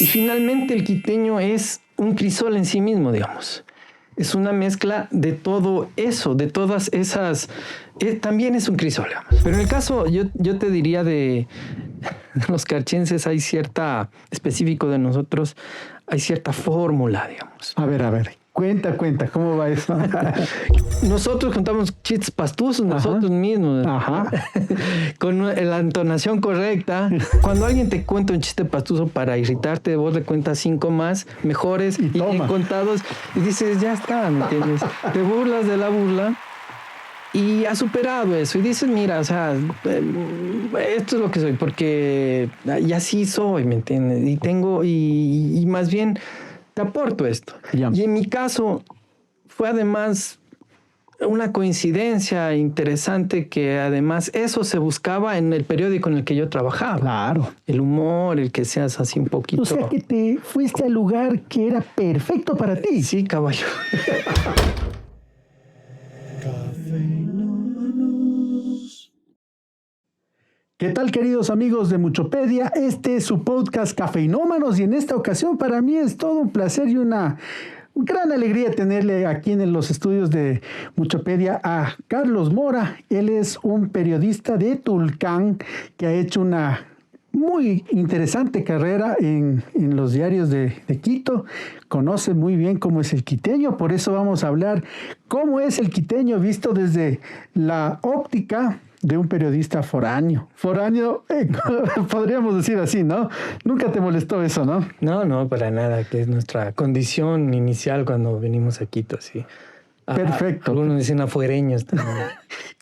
Y finalmente el quiteño es un crisol en sí mismo, digamos. Es una mezcla de todo eso, de todas esas... también es un crisol, digamos. Pero en el caso, yo te diría de los carchenses, hay cierta... específico de nosotros, hay cierta fórmula, digamos. A ver. Cuenta, ¿cómo va eso? Nosotros contamos chistes pastusos nosotros mismos. Ajá. Con la entonación correcta. Cuando alguien te cuenta un chiste pastuso para irritarte, vos le cuentas 5 más, mejores y bien contados, y dices, ya está, ¿me entiendes? Te burlas de la burla y has superado eso. Y dices, mira, o sea, esto es lo que soy, porque y así soy, ¿me entiendes? Y tengo, y más bien... te aporto esto. Yeah. Y en mi caso fue además una coincidencia interesante que además eso se buscaba en el periódico en el que yo trabajaba. Claro. El humor, el que seas así un poquito... O sea que te fuiste al lugar que era perfecto para ti. Sí, caballo. ¿Qué tal, queridos amigos de Muchopedia? Este es su podcast Cafeinómanos y en esta ocasión para mí es todo un placer y una gran alegría tenerle aquí en los estudios de Muchopedia a Carlos Mora. Él es un periodista de Tulcán que ha hecho una muy interesante carrera en los diarios de Quito. Conoce muy bien cómo es el quiteño, por eso vamos a hablar cómo es el quiteño visto desde la óptica de un periodista foráneo. Foráneo, podríamos decir así, ¿no? Nunca te molestó eso, ¿no? No, para nada, que es nuestra condición inicial cuando venimos a Quito, sí. Perfecto. Algunos dicen afuereños también.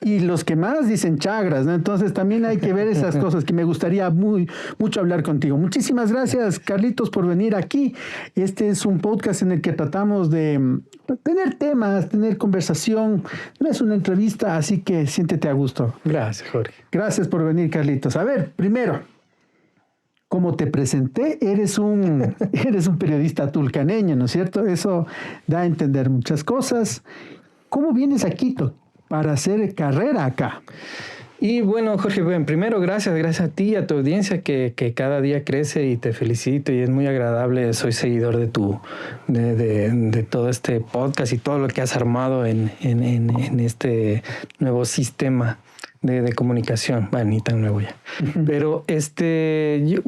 Y los que más dicen chagras, ¿no? Entonces también hay que ver esas cosas que me gustaría mucho hablar contigo. Muchísimas gracias, Carlitos, por venir aquí. Este es un podcast en el que tratamos de tener temas, tener conversación. No es una entrevista, así que siéntete a gusto. Gracias, Jorge. Gracias por venir, Carlitos. A ver, primero, como te presenté, eres un periodista tulcaneño, ¿no es cierto? Eso da a entender muchas cosas. ¿Cómo vienes a Quito para hacer carrera acá? Y bueno, Jorge, primero gracias a ti y a tu audiencia que cada día crece y te felicito y es muy agradable. Soy seguidor de todo este podcast y todo lo que has armado en este nuevo sistema de comunicación. Bueno, ni tan nuevo ya. Uh-huh. Pero yo,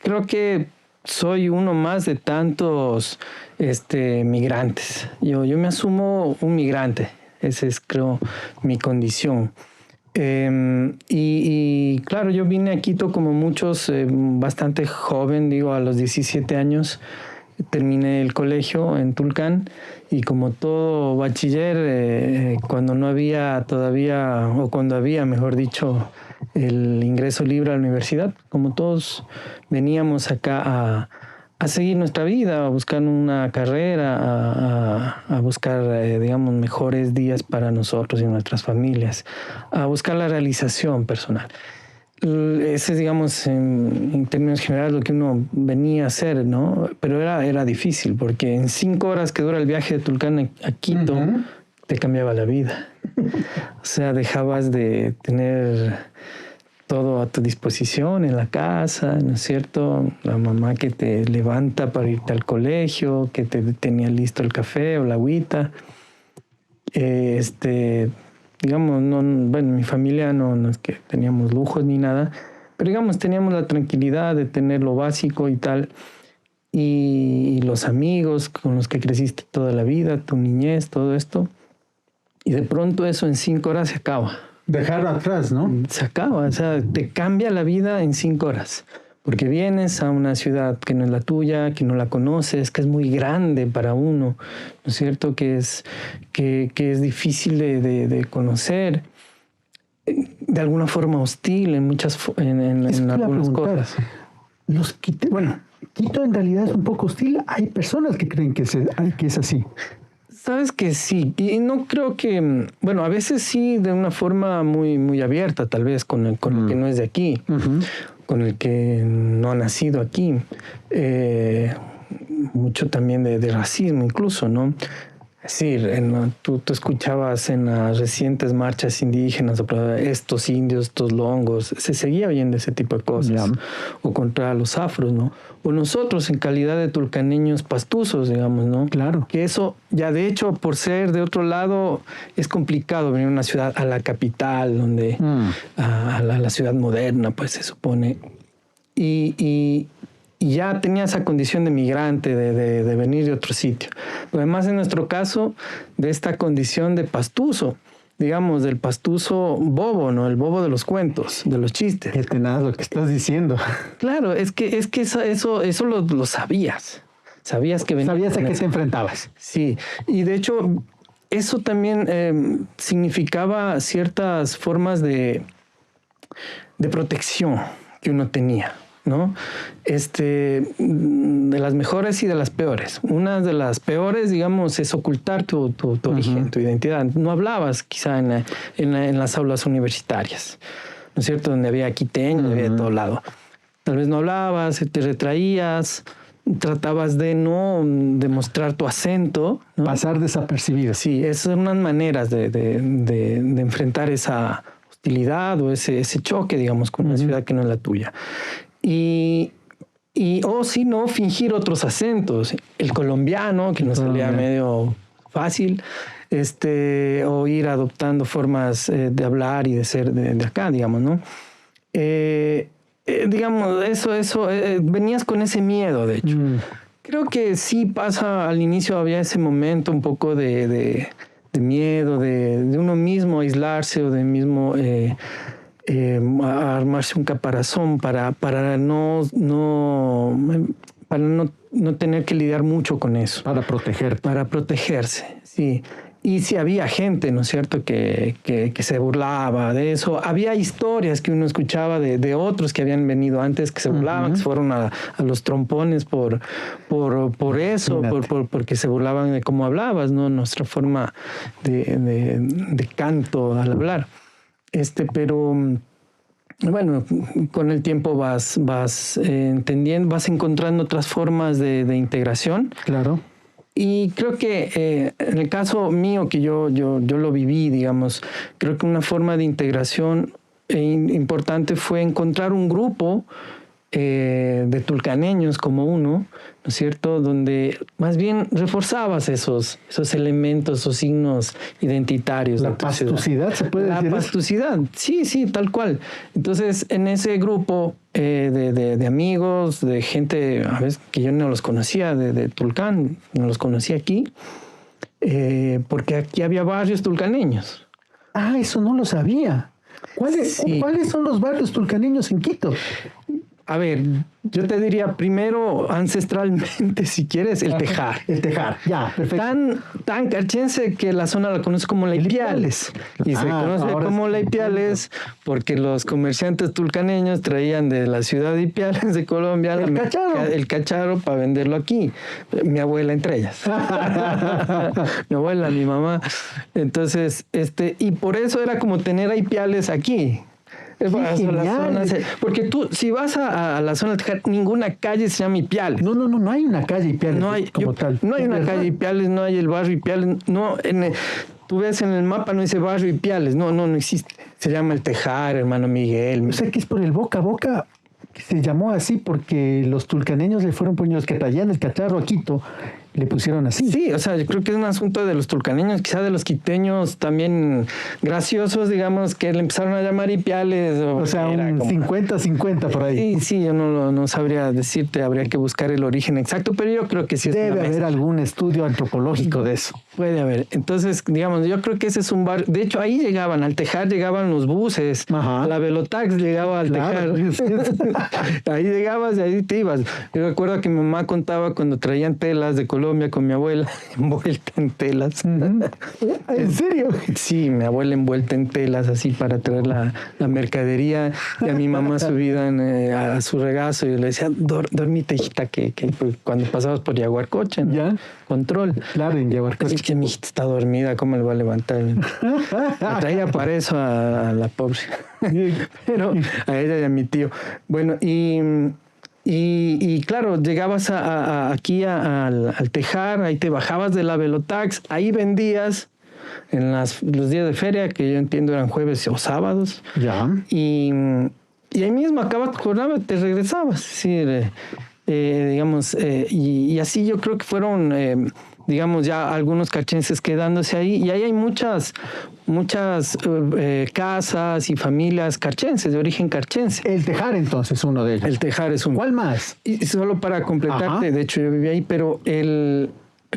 creo que soy uno más de tantos migrantes. Yo me asumo un migrante. Esa es, creo, mi condición. Y claro, yo vine a Quito como muchos, bastante joven, a los 17 años. Terminé el colegio en Tulcán y como todo bachiller, cuando no había todavía, o cuando había, mejor dicho, el ingreso libre a la universidad, como todos veníamos acá a seguir nuestra vida, a buscar una carrera, a buscar, digamos, mejores días para nosotros y nuestras familias, a buscar la realización personal. Ese es, digamos, en términos generales, lo que uno venía a hacer, ¿no? Pero era difícil, porque en 5 horas que dura el viaje de Tulcán a Quito, uh-huh, te cambiaba la vida. O sea, dejabas de tener todo a tu disposición en la casa, ¿no es cierto? La mamá que te levanta para irte al colegio, que te tenía listo el café o la agüita. Digamos, mi familia no es que teníamos lujos ni nada, pero digamos, teníamos la tranquilidad de tener lo básico y tal, y los amigos con los que creciste toda la vida, tu niñez, todo esto, y de pronto eso en 5 horas se acaba. Dejarlo atrás, ¿no? Se acaba, o sea, te cambia la vida en 5 horas. Porque vienes a una ciudad que no es la tuya, que no la conoces, que es muy grande para uno, ¿no es cierto? Que es difícil de conocer, de alguna forma hostil en algunas cosas. Quito en realidad es un poco hostil. Hay personas que creen que es así. Sabes que sí, y no creo que, a veces sí de una forma muy, muy abierta, tal vez con el que no es de aquí. Uh-huh. Con el que no ha nacido aquí, mucho también de racismo incluso, ¿no? Sí, tú escuchabas en las recientes marchas indígenas, estos indios, estos longos, se seguía oyendo ese tipo de cosas. Yeah. O contra los afros, ¿no? O nosotros en calidad de tulcaneños pastuzos, digamos, ¿no? Claro. Que eso, ya de hecho, por ser de otro lado, es complicado venir a una ciudad, a la capital, donde a la ciudad moderna, pues se supone. Y ya tenía esa condición de migrante, de venir de otro sitio. Pero además, en nuestro caso, de esta condición de pastuso, digamos, del pastuso bobo, ¿no? El bobo de los cuentos, de los chistes. Qué tenaz lo que estás diciendo. Claro, es que eso lo sabías. Sabías que venía. Sabías a qué te enfrentabas. Sí, y de hecho, eso también significaba ciertas formas de protección que uno tenía, ¿no? De las mejores y de las peores. Una de las peores, digamos, es ocultar tu origen, tu identidad. No hablabas quizá en las aulas universitarias, ¿no es cierto? Donde había quiteño, había de todo lado. Tal vez no hablabas, te retraías, tratabas de no demostrar tu acento, ¿no? Pasar desapercibido. Sí, esas son unas maneras de enfrentar esa hostilidad o ese choque, digamos, con una ciudad que no es la tuya. O si no, fingir otros acentos. El colombiano, que nos salía medio fácil, o ir adoptando formas de hablar y de ser de acá, digamos, ¿no? Digamos, eso venías con ese miedo, de hecho. Creo que sí pasa, al inicio había ese momento un poco de miedo, de uno mismo aislarse o de mismo armarse un caparazón para no tener que lidiar mucho con eso. Para protegerte. Para protegerse, sí. Y sí había gente, ¿no es cierto?, que se burlaba de eso. Había historias que uno escuchaba de otros que habían venido antes, que se burlaban, que se fueron a los trompones por eso, porque se burlaban de cómo hablabas, ¿no? Nuestra forma de canto al hablar. Pero bueno, con el tiempo vas entendiendo, vas encontrando otras formas de integración. Claro. Y creo que en el caso mío, que yo lo viví, digamos, creo que una forma de integración importante fue encontrar un grupo de tulcaneños como uno, ¿no es cierto?, donde más bien reforzabas esos elementos, esos signos identitarios. La pastucidad, ¿se puede decir? La pastucidad, sí, tal cual. Entonces, en ese grupo de amigos, de gente, a veces que yo no los conocía, de Tulcán, no los conocía aquí, porque aquí había barrios tulcaneños. Ah, eso no lo sabía. ¿Cuáles son los barrios tulcaneños en Quito? A ver, yo te diría primero, ancestralmente, si quieres, el Tejar. El Tejar, ya, perfecto. Tan carchense que la zona la conoce como La Ipiales. Y se conoce como La Ipiales porque los comerciantes tulcaneños traían de la ciudad de Ipiales, de Colombia, el cacharo para venderlo aquí. Mi abuela entre ellas. Mi abuela, mi mamá. Entonces, y por eso era como tener a Ipiales aquí. Porque tú, si vas a la zona de Tejar, ninguna calle se llama Ipiales. No hay una calle Ipiales tal. No hay una calle Ipiales, no hay el barrio Ipiales. No, tú ves en el mapa, no dice barrio Ipiales. No existe. Se llama el Tejar, hermano Miguel. O sea que es por el boca a boca que se llamó así porque los tulcaneños le fueron poniendo los que traían el cacharro a Quito. Le pusieron así. Sí, o sea, yo creo que es un asunto de los tulcaneños, quizá de los quiteños también graciosos, digamos, que le empezaron a llamar Ipiales. O sea, un 50-50 por ahí. Sí, yo no sabría decirte, habría que buscar el origen exacto, pero yo creo que sí. Debe haber algún estudio antropológico de eso. Puede haber. Entonces, digamos, yo creo que ese es un barrio. De hecho, ahí al Tejar llegaban los buses. Ajá. La Velotax llegaba al Tejar. Ahí llegabas y ahí te ibas. Yo recuerdo que mi mamá contaba cuando traían telas de Colombia con mi abuela envuelta en telas. ¿En serio? Sí, mi abuela envuelta en telas así para traer la mercadería, y a mi mamá subida a su regazo, y le decía, dormite, hijita, que cuando pasabas por Yaguarcocha, ¿no? ¿Ya? Control. Claro, en Yaguarcocha. Es que mi hijita está dormida, ¿cómo le va a levantar? Me traía para eso a la pobre. Pero a ella y a mi tío. Bueno, Y claro, llegabas aquí al Tejar, ahí te bajabas de la Velotax, ahí vendías en los días de feria, que yo entiendo eran jueves o sábados. Ya. Y ahí mismo acabas tu jornada, te regresabas. Sí, digamos, y así yo creo que fueron, digamos, ya algunos carchenses quedándose ahí. Y ahí hay muchas casas y familias carchenses, de origen carchense. El Tejar, entonces, uno de ellos. El Tejar es uno. ¿Cuál más? Y solo para completarte, Ajá. de hecho yo viví ahí, pero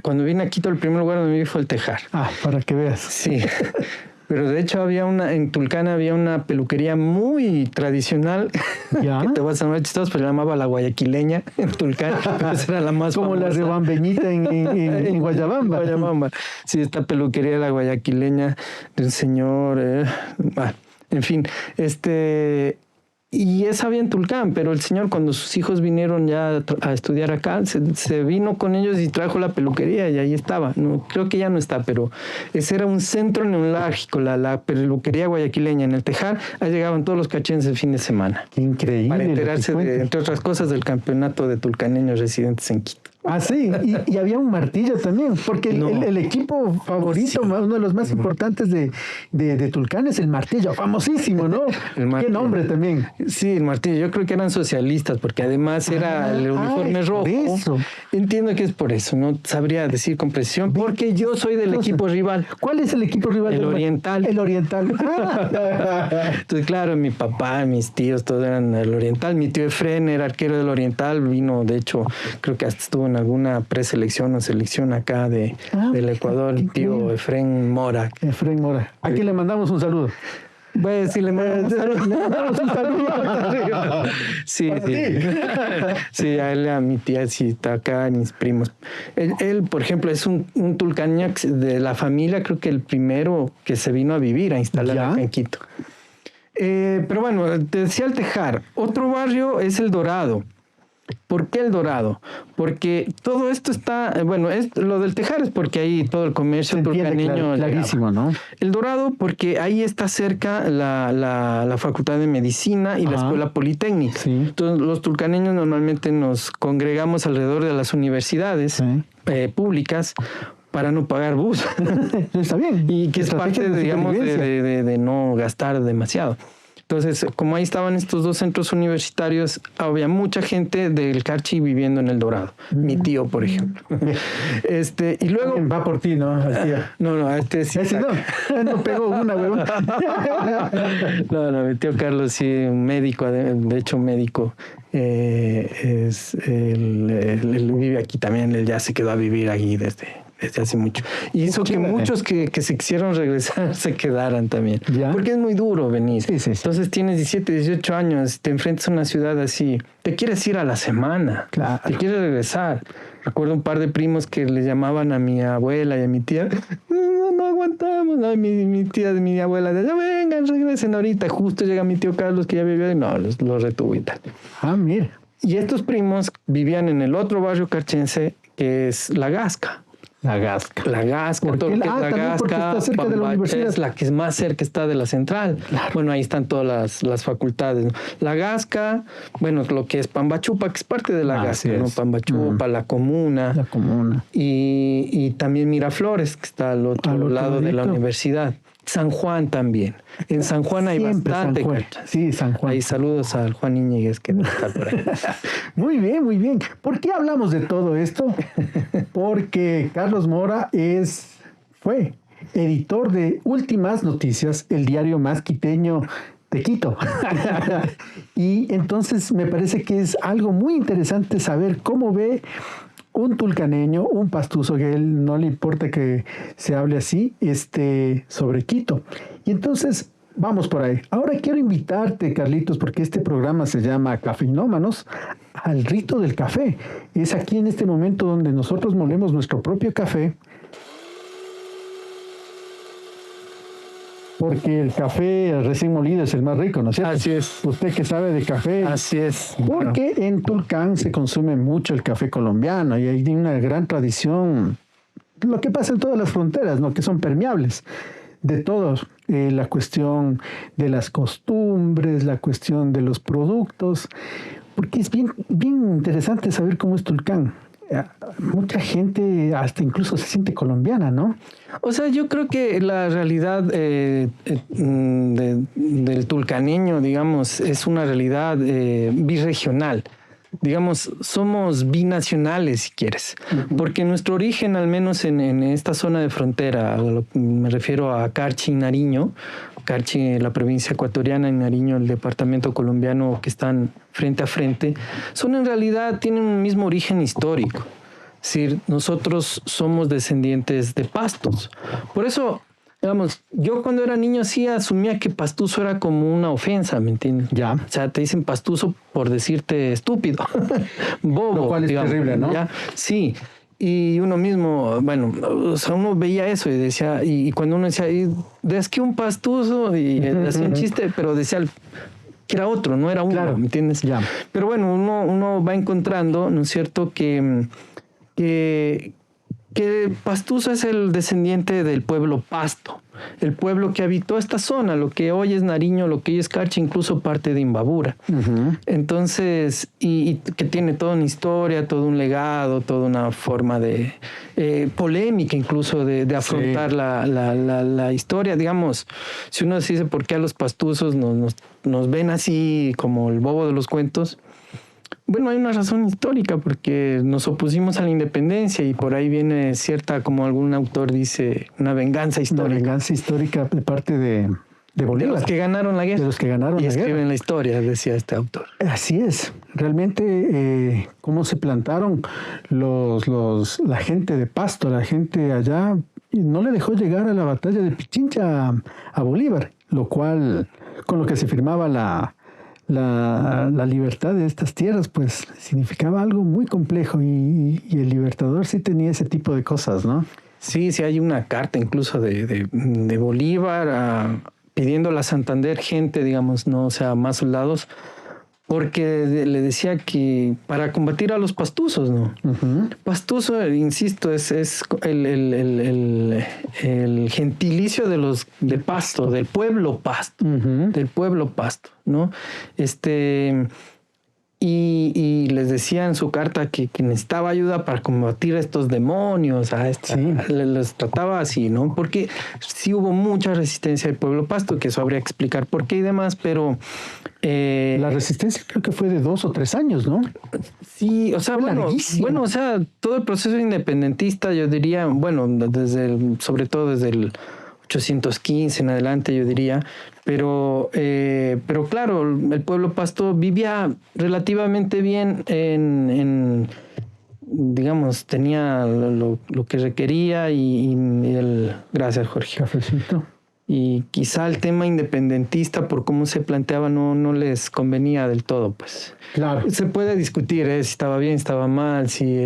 cuando vine a Quito, el primer lugar donde viví fue el Tejar. Ah, para que veas. Sí. Pero de hecho en Tulcán había una peluquería muy tradicional, ¿Ya? que te vas a sonar chistoso, pero se llamaba La Guayaquileña en Tulcán. Esa era la más como famosa. la Riobambeñita en Guayabamba. Guayabamba. Sí, esta peluquería La Guayaquileña de un señor, en fin, y esa había en Tulcán, pero el señor cuando sus hijos vinieron ya a estudiar acá, se vino con ellos y trajo la peluquería y ahí estaba. No, creo que ya no está, pero ese era un centro neurálgico, la peluquería guayaquileña en el Tejar. Ahí llegaban todos los cachenses el fin de semana. Qué increíble. Para enterarse, entre otras cosas, del campeonato de tulcaneños residentes en Quito. Ah, sí, y había un martillo también, porque el equipo favorito, sí, uno de los más importantes de Tulcán es el martillo, famosísimo, ¿no? Qué nombre también. Sí, el martillo, yo creo que eran socialistas, porque además era el uniforme rojo. Eso. Entiendo que es por eso, no sabría decir con precisión, porque yo soy del equipo rival. ¿Cuál es el equipo rival? El Oriental. El Oriental. Entonces, claro, mi papá, mis tíos, todos eran del Oriental. Mi tío Efren era arquero del Oriental, vino, de hecho, creo que hasta estuvo en alguna preselección o selección acá del Ecuador, el tío Efren Mora. Efren Mora. Aquí le mandamos un saludo. Voy a decirle, le mandamos un saludo. Sí, sí. Sí, a él, a mi tía, sí, está acá, mis primos. Él, por ejemplo, es un tulcaña de la familia, creo que el primero que se vino a vivir, a instalar acá en Quito. Pero bueno, te decía el Tejar. Otro barrio es el Dorado. ¿Por qué el Dorado? Porque todo esto está, bueno, lo del Tejar es porque ahí todo el comercio tulcaneño. Clarísimo, ¿no? El Dorado porque ahí está cerca la Facultad de Medicina y la Escuela Politécnica. Sí. Entonces los tulcaneños normalmente nos congregamos alrededor de las universidades públicas para no pagar bus. Está bien. Y que es parte, digamos, de no gastar demasiado. Entonces, como ahí estaban estos dos centros universitarios, había mucha gente del Carchi viviendo en El Dorado. Mi tío, por ejemplo. Y luego... Va por ti, ¿no? No, sí. Ese no pegó una, huevón. No, mi tío Carlos, sí, un médico, de hecho médico. Él vive aquí también, él ya se quedó a vivir aquí desde hace mucho. Y hizo que muchos que se quisieron regresar se quedaran también. ¿Ya? Porque es muy duro venir. Sí. Entonces tienes 17, 18 años, te enfrentas a una ciudad así, te quieres ir a la semana, te quieres regresar. Recuerdo un par de primos que le llamaban a mi abuela y a mi tía, no aguantamos, no, mi tía de mi abuela, ya vengan, regresen ahorita. Justo llega mi tío Carlos que ya vivía y no, los retuvo y tal. Mira. Y estos primos vivían en el otro barrio carchense que es La Gasca. La Gasca. Todo lo que es La Gasca, está cerca de la universidad. Es la que es más cerca está de la central. Claro. Bueno, ahí están todas las facultades. La Gasca, bueno, lo que es Pambachupa, que es parte de La Gasca, ¿no? Pambachupa, la comuna. La comuna. Y también Miraflores, que está al otro lado de la universidad. San Juan también. En San Juan hay bastante. San Juan. Sí, San Juan. Ahí saludos al Juan Iñiguez que está por ahí. Muy bien, muy bien. ¿Por qué hablamos de todo esto? Porque Carlos Mora fue editor de Últimas Noticias, el diario más quiteño de Quito. Y entonces me parece que es algo muy interesante saber cómo ve un tulcaneño, un pastuso, que a él no le importa que se hable así, sobre Quito. Y entonces, vamos por ahí. Ahora quiero invitarte, Carlitos, porque este programa se llama Cafeinómanos, al rito del café. Es aquí en este momento donde nosotros molemos nuestro propio café, porque el café recién molido es el más rico, ¿no es cierto? Así es. Usted que sabe de café. Así es. Porque en Tulcán se consume mucho el café colombiano y hay una gran tradición, lo que pasa en todas las fronteras, ¿no? Que son permeables de todos. La cuestión de las costumbres, la cuestión de los productos. porque es bien, bien interesante saber cómo es Tulcán. Mucha gente hasta incluso se siente colombiana, ¿no? O sea, yo creo que la realidad del tulcaneño, digamos, es una realidad birregional. Digamos, somos binacionales, si quieres, porque nuestro origen, al menos en esta zona de frontera, me refiero a Carchi y Nariño, Carchi, la provincia ecuatoriana, y Nariño, el departamento colombiano, que están frente a frente, son en realidad, tienen un mismo origen histórico. Es decir, nosotros somos descendientes de pastos. Por eso, digamos, yo cuando era niño sí asumía que pastuso era como una ofensa, ¿me entiendes? Ya. O sea, te dicen pastuso por decirte estúpido, bobo. Lo cual es digamos, terrible, ¿no? ¿ya? Sí. Y uno mismo, bueno, o sea, uno veía eso y decía, y cuando uno decía, es que un pastuso, y hacía un chiste, pero decía que era otro, no era uno, claro, ¿me entiendes? Ya. Pero bueno, uno va encontrando, ¿no es cierto?, que Pastuso es el descendiente del pueblo Pasto, el pueblo que habitó esta zona, lo que hoy es Nariño, lo que hoy es Carchi, incluso parte de Imbabura. Entonces, y que tiene toda una historia, todo un legado, toda una forma de polémica incluso de afrontar la historia. Digamos, si uno se dice por qué a los pastusos nos ven así como el bobo de los cuentos, bueno, hay una razón histórica porque nos opusimos a la independencia y por ahí viene cierta, como algún autor dice, una venganza histórica. Una venganza histórica de parte de Bolívar. De los que ganaron la guerra. De los que ganaron la guerra. Y escriben la historia, decía este autor. Así es. Realmente, cómo se plantaron la gente de Pasto, la gente allá, no le dejó llegar a la batalla de Pichincha a Bolívar, lo cual, con lo que se firmaba la libertad de estas tierras, pues significaba algo muy complejo y el Libertador sí tenía ese tipo de cosas, ¿no? Sí, hay una carta incluso de Bolívar pidiendo a Santander gente, digamos, no, o sea, más soldados, porque le decía que para combatir a los pastusos, ¿no? Pastuso, insisto, es el gentilicio del Pasto, del pueblo Pasto, del pueblo Pasto, ¿no? Y les decía en su carta que necesitaba ayuda para combatir a estos demonios, les trataba así, ¿no? Porque sí hubo mucha resistencia del pueblo Pasto, que eso habría que explicar por qué y demás, pero... la resistencia creo que fue de 2 o 3 años, ¿no? Sí, o sea, bueno, o sea, todo el proceso independentista, yo diría, bueno, sobre todo desde el 815 en adelante, yo diría, pero claro, el pueblo Pasto vivía relativamente bien digamos, tenía lo que requería gracias, Jorge. Cafecito. Y quizá el tema independentista, por cómo se planteaba, no les convenía del todo, pues. Claro. Se puede discutir si estaba bien, estaba mal, si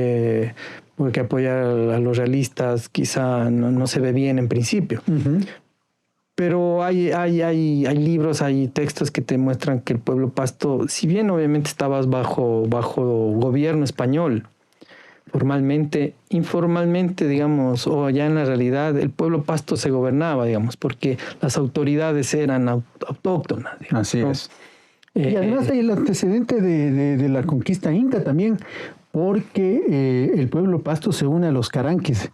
porque apoyar a los realistas quizá no se ve bien en principio. Pero hay libros, hay textos que te muestran que el pueblo Pasto, si bien obviamente estabas bajo gobierno español, formalmente, informalmente, digamos, o ya en la realidad, el pueblo Pasto se gobernaba, digamos, porque las autoridades eran autóctonas. Digamos, así es. Y además hay el antecedente de la conquista inca también, porque el pueblo Pasto se une a los caranquis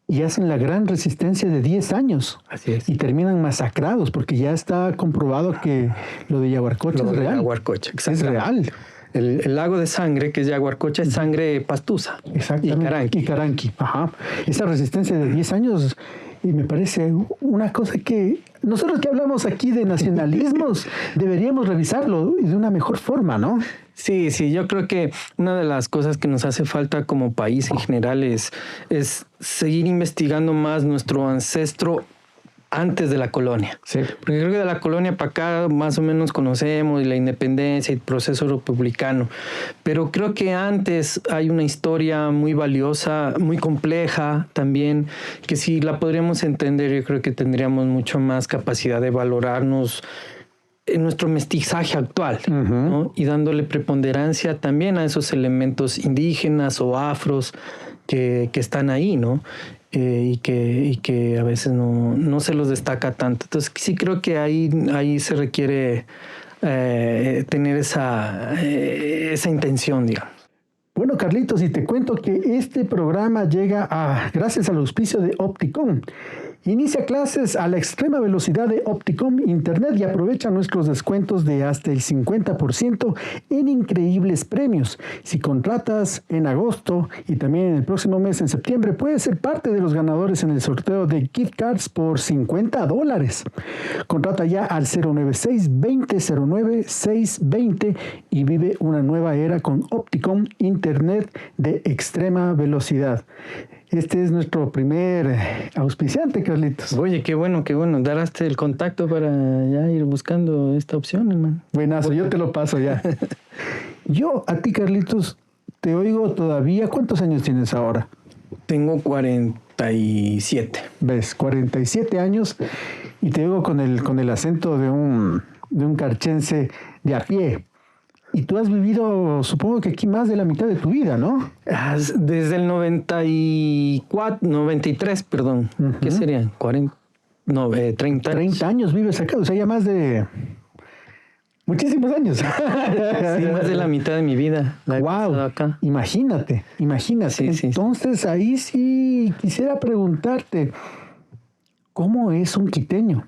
y hacen la gran resistencia de 10 años. Así es. Y terminan masacrados, porque ya está comprobado que lo de Yaguarcocha es real. Yaguarcocha, es real. El lago de sangre, que es Yaguarcocha, es sangre pastusa. Exactamente. Y Caranqui. Ajá. Esa resistencia de 10 años, y me parece una cosa que nosotros que hablamos aquí de nacionalismos deberíamos revisarlo de una mejor forma, ¿no? Sí, yo creo que una de las cosas que nos hace falta como país en general es seguir investigando más nuestro ancestro antes de la colonia. Sí. Porque creo que de la colonia para acá más o menos conocemos la independencia y el proceso republicano. Pero creo que antes hay una historia muy valiosa, muy compleja también, que si la podríamos entender, yo creo que tendríamos mucho más capacidad de valorarnos en nuestro mestizaje actual, ¿no? Y dándole preponderancia también a esos elementos indígenas o afros que están ahí, ¿no? Y que a veces no se los destaca tanto. Entonces sí creo que ahí se requiere tener esa intención, digamos. Bueno, Carlitos, y te cuento que este programa llega gracias al auspicio de Opticom. Inicia clases a la extrema velocidad de Opticom Internet y aprovecha nuestros descuentos de hasta el 50% en increíbles premios. Si contratas en agosto y también en el próximo mes, en septiembre, puedes ser parte de los ganadores en el sorteo de gift cards por $50. Contrata ya al 096-2009-620 y vive una nueva era con Opticom Internet de extrema velocidad. Este es nuestro primer auspiciante, Carlitos. Oye, qué bueno. Daraste el contacto para ya ir buscando esta opción, hermano. Buenazo, yo te lo paso ya. Yo, a ti, Carlitos, te oigo todavía. ¿Cuántos años tienes ahora? Tengo 47. ¿Ves? 47 años y te oigo con el acento de un carchense de a pie. Y tú has vivido, supongo que aquí más de la mitad de tu vida, ¿no? Desde el 93, perdón. Uh-huh. ¿Qué serían? 40, no, 30 años. 30 años vives acá, o sea, ya más de muchísimos años. Sí, más de la mitad de mi vida. Wow, acá. Imagínate. Sí, entonces, sí. Ahí sí quisiera preguntarte, ¿cómo es un quiteño?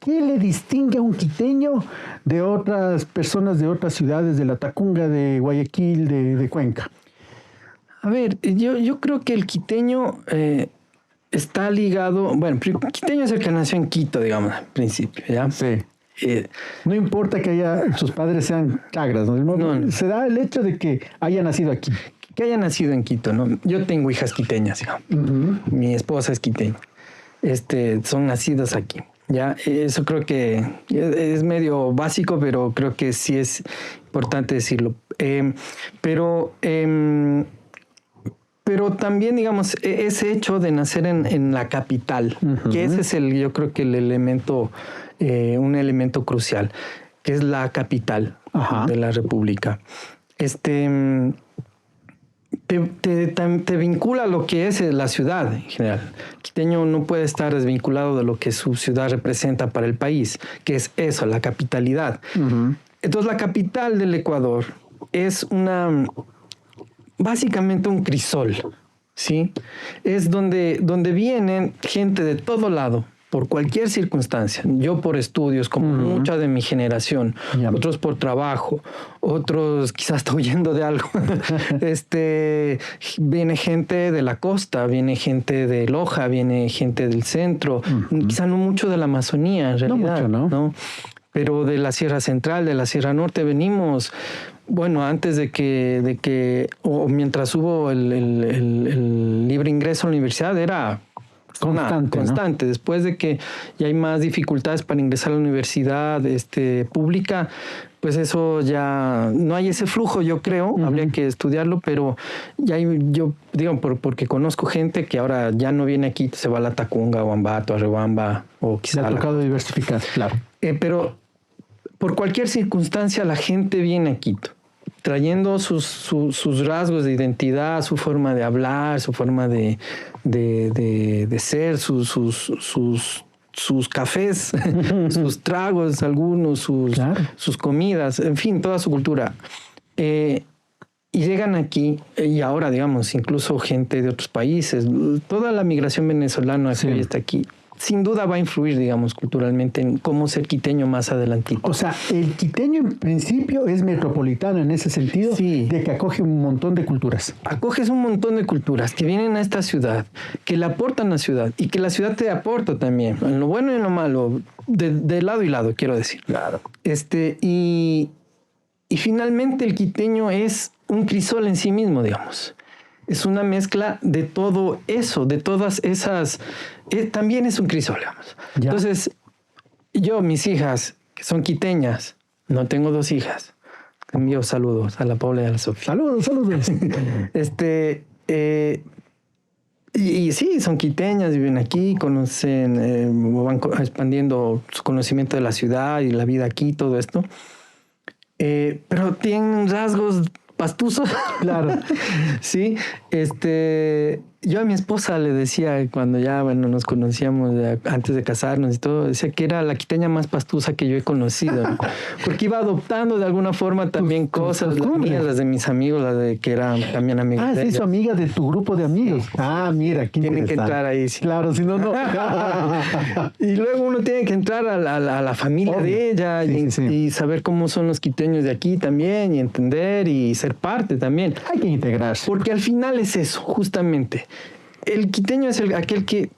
¿Qué le distingue a un quiteño de otras personas de otras ciudades, de la Tacunga, de Guayaquil, de Cuenca? A ver, yo creo que el quiteño está ligado... Bueno, el quiteño es el que nació en Quito, digamos, al principio, ¿ya? Sí. No importa que sus padres sean chagras, ¿no? No. Se da el hecho de que haya nacido aquí. Que haya nacido en Quito, ¿no? Yo tengo hijas quiteñas, digamos. Uh-huh. Mi esposa es quiteña. Son nacidas aquí. Ya, eso creo que es medio básico, pero creo que sí es importante decirlo. Pero también, digamos, ese hecho de nacer en la capital, uh-huh. que ese es yo creo que el elemento, un elemento crucial, que es la capital uh-huh. de la República. Te vincula a lo que es la ciudad en general. El quiteño no puede estar desvinculado de lo que su ciudad representa para el país, que es eso, la capitalidad. Uh-huh. Entonces, la capital del Ecuador es básicamente un crisol, ¿sí? Es donde vienen gente de todo lado, por cualquier circunstancia. Yo por estudios, como uh-huh. mucha de mi generación, yeah. Otros por trabajo, otros quizás está huyendo de algo. Viene gente de la costa, viene gente de Loja, viene gente del centro, uh-huh. quizás no mucho de la Amazonía, en realidad. No mucho, ¿no? Pero de la Sierra Central, de la Sierra Norte venimos. Bueno, antes o mientras hubo el libre ingreso a la universidad, era constante. ¿No? Después de que ya hay más dificultades para ingresar a la universidad pública, pues eso ya no hay ese flujo, yo creo. Uh-huh. Habría que estudiarlo, pero ya yo digo porque conozco gente que ahora ya no viene aquí, se va a la Tacunga, o Ambato, a Riobamba, o quizá. Le ha tocado diversificar, claro. Pero por cualquier circunstancia la gente viene a Quito, trayendo sus rasgos de identidad, su forma de hablar, su forma de ser, sus cafés, sus tragos, algunos, sus comidas, en fin, toda su cultura. Y llegan aquí, y ahora, digamos, incluso gente de otros países, toda la migración venezolana que hoy está aquí, sin duda va a influir, digamos, culturalmente en cómo ser quiteño más adelantito. O sea, el quiteño en principio es metropolitano en ese sentido, sí. De que acoge un montón de culturas. Acoges un montón de culturas que vienen a esta ciudad, que le aportan a la ciudad y que la ciudad te aporta también, en lo bueno y en lo malo, de lado y lado, quiero decir. Claro. Y finalmente el quiteño es un crisol en sí mismo, digamos. Es una mezcla de todo eso, de todas esas... también es un crisol, digamos. Ya. Entonces, mis hijas, que son quiteñas, no tengo 2 hijas. Envío saludos a la Paula y a la Sofía. Saludos. Y sí, son quiteñas, viven aquí, conocen, van expandiendo su conocimiento de la ciudad y la vida aquí, todo esto. Pero tienen rasgos pastusos. Claro. Sí, yo a mi esposa le decía cuando ya, bueno, nos conocíamos antes de casarnos y todo, decía que era la quiteña más pastusa que yo he conocido, ¿no? Porque iba adoptando de alguna forma también cosas, las mías, las de mis amigos, las de que eran también amigos. Ah, sí, su amiga de tu grupo de amigos. Sí. Ah, mira, qué tienen que entrar ahí, sí. Claro, si no, no. Y luego uno tiene que entrar a la familia de ella y saber cómo son los quiteños de aquí también y entender y ser parte también. Hay que integrarse. Porque al final es eso, justamente. El quiteño es aquel que,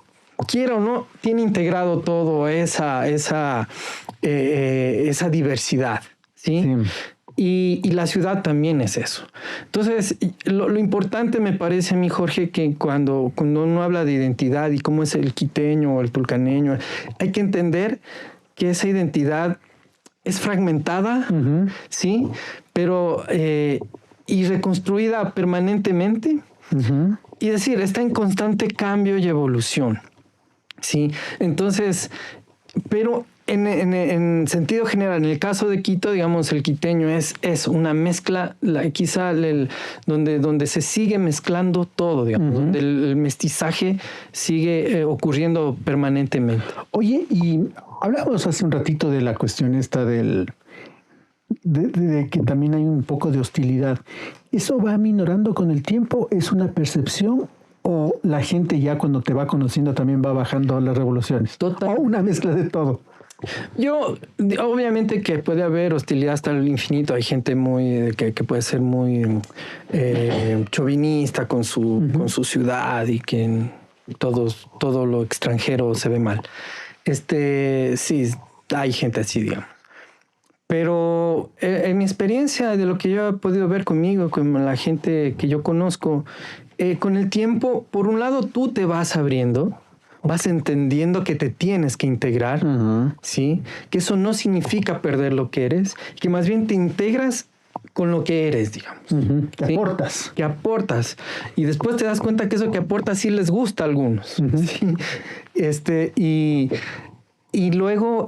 quiera o no, tiene integrado todo esa diversidad, ¿sí? Y la ciudad también es eso. Entonces, lo importante me parece a mí, Jorge, que cuando uno habla de identidad y cómo es el quiteño o el tulcaneño, hay que entender que esa identidad es fragmentada, ¿sí? Pero y reconstruida permanentemente. Y decir, está en constante cambio y evolución, ¿sí? Entonces, pero en sentido general, en el caso de Quito, digamos, el quiteño es una mezcla, quizá donde se sigue mezclando todo, digamos, donde el mestizaje sigue ocurriendo permanentemente. Oye, y hablamos hace un ratito de la cuestión esta de que también hay un poco de hostilidad. ¿Eso va minorando con el tiempo? ¿Es una percepción? ¿O la gente ya cuando te va conociendo también va bajando las revoluciones? Total. ¿O una mezcla de todo? Yo, obviamente que puede haber hostilidad hasta el infinito. Hay gente que puede ser muy chauvinista con su ciudad y que todo lo extranjero se ve mal. Sí, hay gente así, digamos. Pero en mi experiencia, de lo que yo he podido ver conmigo, con la gente que yo conozco, con el tiempo, por un lado, tú te vas abriendo, vas entendiendo que te tienes que integrar, ¿sí? Que eso no significa perder lo que eres, que más bien te integras con lo que eres, digamos. Que ¿sí? aportas. Que aportas. Y después te das cuenta que eso que aportas sí les gusta a algunos. ¿sí? Y luego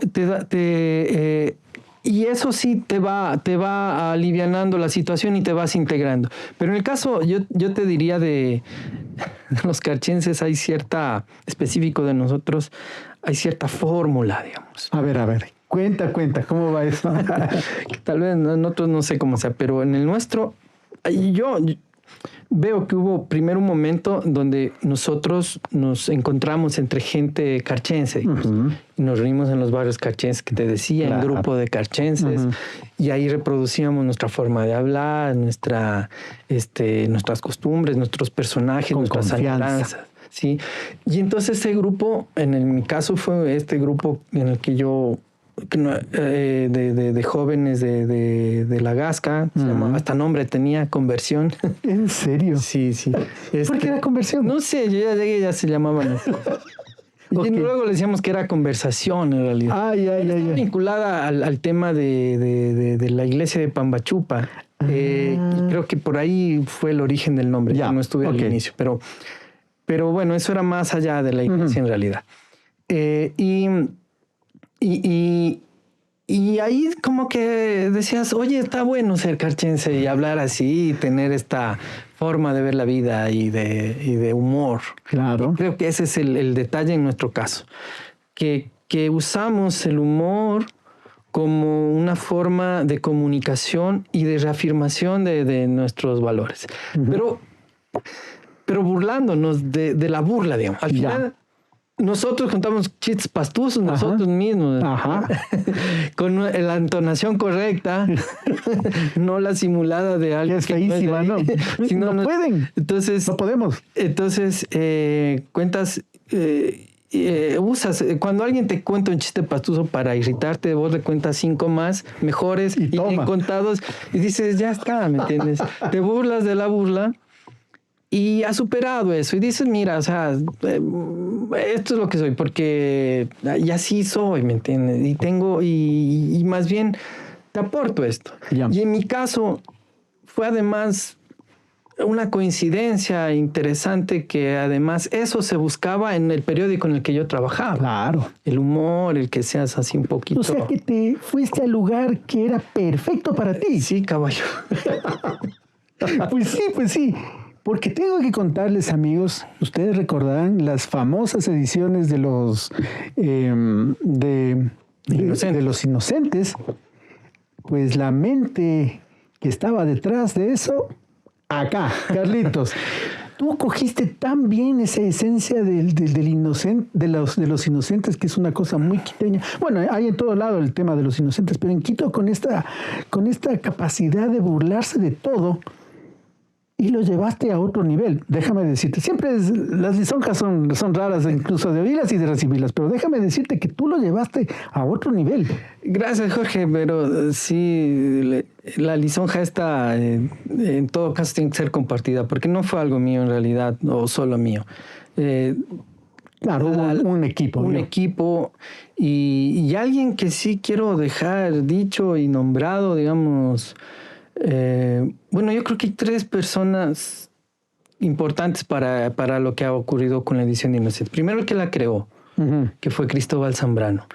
y eso sí te va alivianando la situación y te vas integrando. Pero en el caso, yo te diría de los carchenses, hay cierta, específico de nosotros, hay cierta fórmula, digamos. A ver, cuenta, ¿cómo va eso? Tal vez en otros no sé cómo sea, pero en el nuestro, yo veo que hubo primero un momento donde nosotros nos encontramos entre gente carchense, y nos reunimos en los barrios carchenses que te decía, en grupo de carchenses, y ahí reproducíamos nuestra forma de hablar, nuestras costumbres, nuestros personajes, con nuestras añoranzas. ¿Sí? Y entonces ese grupo, en mi caso fue este grupo en el que yo de jóvenes de la Gasca, se llamaba, hasta nombre tenía, Conversión. ¿En serio? Sí. ¿Por qué era Conversión? No sé, yo ya llegué, ya se llamaban así. Y luego le decíamos que era conversación en realidad. Está vinculada al tema de la iglesia de Pambachupa. Y creo que por ahí fue el origen del nombre. Ya, no estuve al inicio, pero bueno, eso era más allá de la iglesia en realidad. Y ahí como que decías, oye, está bueno ser carchense y hablar así y tener esta forma de ver la vida y de humor. Claro. Y creo que ese es el detalle en nuestro caso, que usamos el humor como una forma de comunicación y de reafirmación de nuestros valores. Pero burlándonos de la burla, digamos. Al final, nosotros contamos chistes pastusos nosotros mismos. Con la entonación correcta, no la simulada de alguien. Que es feísima, ¿no? No pueden. Entonces, no podemos. Entonces, cuentas... usas, cuando alguien te cuenta un chiste pastuso para irritarte, vos le cuentas 5 más mejores y bien contados y dices, ya está, ¿me entiendes? Te burlas de la burla y has superado eso y dices, mira, o sea, esto es lo que soy porque y así soy, ¿me entiendes? Y tengo, y más bien te aporto esto. Y en mi caso fue además una coincidencia interesante que además eso se buscaba en el periódico en el que yo trabajaba. Claro. El humor, el que seas así un poquito. O sea que te fuiste al lugar que era perfecto para ti. Sí, caballo. Pues sí. Porque tengo que contarles, amigos, ustedes recordarán las famosas ediciones de los de los Inocentes. Pues la mente que estaba detrás de eso, acá, Carlitos. Tú cogiste tan bien esa esencia del inocente, de los inocentes, que es una cosa muy quiteña. Bueno, hay en todo lado el tema de los inocentes, pero en Quito con esta capacidad de burlarse de todo, y lo llevaste a otro nivel. Déjame decirte, siempre las lisonjas son raras, incluso de oírlas y de recibirlas, pero déjame decirte que tú lo llevaste a otro nivel. Gracias, Jorge, pero sí, la lisonja esta, en todo caso, tiene que ser compartida, porque no fue algo mío en realidad, o solo mío. Claro, un equipo. Un equipo y alguien que sí quiero dejar dicho y nombrado, digamos. Bueno, yo creo que hay 3 personas importantes para lo que ha ocurrido con la edición de Inocentes. Primero, el que la creó, que fue Cristóbal Zambrano.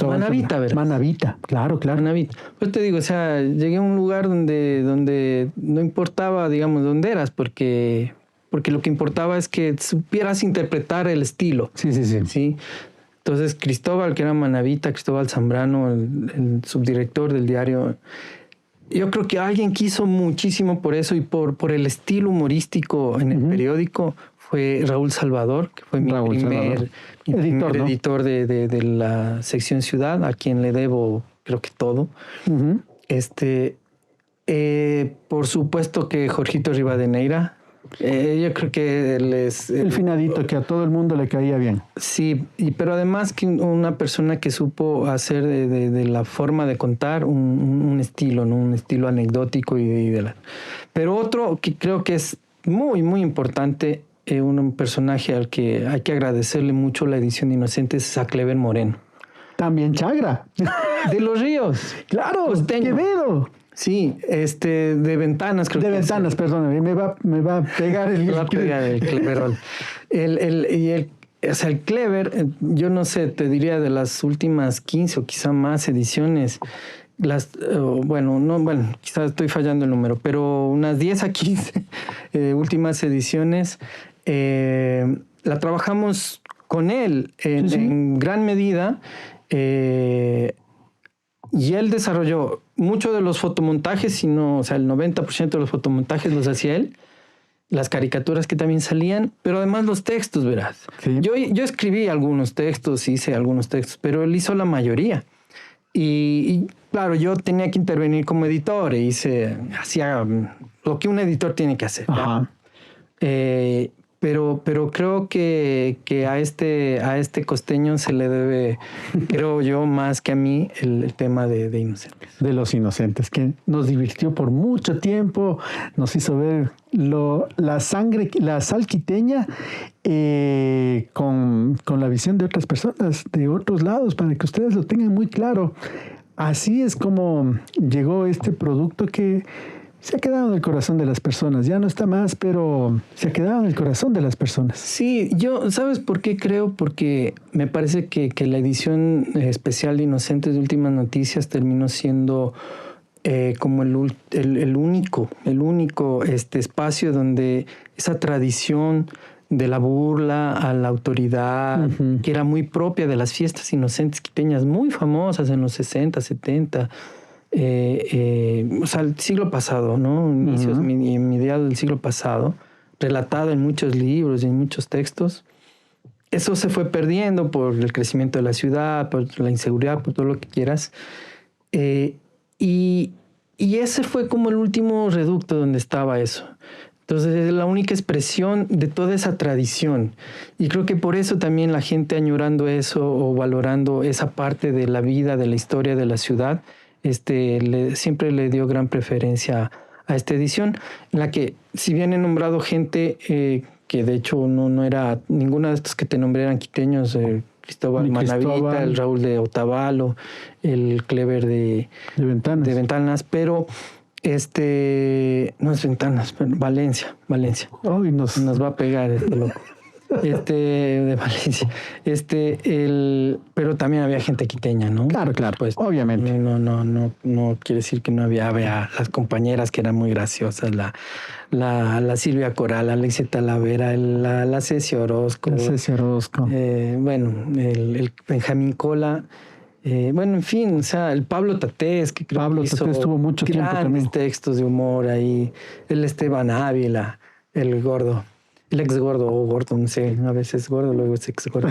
Manavita, ¿verdad? Manavita, claro. Manavita. Pues te digo, o sea, llegué a un lugar donde no importaba, digamos, dónde eras, porque lo que importaba es que supieras interpretar el estilo. Sí. Entonces, Cristóbal, que era Manavita, Cristóbal Zambrano, el subdirector del diario. Yo creo que alguien que hizo muchísimo por eso y por el estilo humorístico en el periódico fue Raúl Salvador, que fue mi primer editor de la sección Ciudad, a quien le debo creo que todo. Por supuesto que Jorgito Rivadeneira. Yo creo que él es... el finadito que a todo el mundo le caía bien. Sí, pero además que una persona que supo hacer de la forma de contar un estilo, ¿no? Un estilo anecdótico Pero otro que creo que es muy, muy importante, un personaje al que hay que agradecerle mucho la edición de Inocentes, es a Clever Moreno. También Chagra. De los Ríos. Claro, Quevedo. Sí, de Ventanas, creo que de Ventanas, perdóname, me va a pegar el... Me va a pegar el Cleverol. O sea, el Clever, yo no sé, te diría de las últimas 15 o quizá más ediciones, quizás estoy fallando el número, pero unas 10 a 15 últimas ediciones, la trabajamos con él en gran medida, y él desarrolló mucho de los fotomontajes, o sea, el 90% de los fotomontajes los hacía él, las caricaturas que también salían, pero además los textos, verás. Sí. Yo escribí algunos textos, hice algunos textos, pero él hizo la mayoría. Y claro, yo tenía que intervenir como editor e hacía lo que un editor tiene que hacer. Ajá. Pero creo que a este costeño se le debe, creo yo, más que a mí, el tema de Inocentes. De los Inocentes, que nos divirtió por mucho tiempo, nos hizo ver la sal quiteña con la visión de otras personas, de otros lados, para que ustedes lo tengan muy claro. Así es como llegó este producto que se ha quedado en el corazón de las personas. Ya no está más, pero se ha quedado en el corazón de las personas. Sí, ¿sabes por qué creo? Porque me parece que la edición especial de Inocentes de Últimas Noticias terminó siendo como el único espacio donde esa tradición de la burla a la autoridad, que era muy propia de las fiestas inocentes quiteñas, muy famosas en los 60, 70, o sea, el siglo pasado, ¿no? Inicios, mediados del siglo pasado, relatado en muchos libros y en muchos textos. Eso se fue perdiendo por el crecimiento de la ciudad, por la inseguridad, por todo lo que quieras. Y ese fue como el último reducto donde estaba eso. Entonces es la única expresión de toda esa tradición. Y creo que por eso también la gente añorando eso o valorando esa parte de la vida, de la historia de la ciudad, siempre le dio gran preferencia a esta edición, en la que, si bien he nombrado gente que de hecho no era ninguna de estos que te nombré, eran quiteños, Cristóbal Manavita, el Raúl de Otavalo, el Clever de Ventanas, pero no es Ventanas, pero Valencia. Oh, nos va a pegar este loco. De Valencia. Pero también había gente quiteña, ¿no? Claro, pues obviamente. No quiere decir que no había las compañeras que eran muy graciosas, la Silvia Coral, Alexia Talavera, la Ceci Orozco. Bueno, el Benjamín Cola. Bueno, en fin, o sea, el Pablo Tatés, que creo que hizo estuvo mucho tiempo también. Textos de humor ahí, el Esteban Ávila, el gordo, el ex gordo o gordo, no sé, a veces gordo, luego es ex gordo.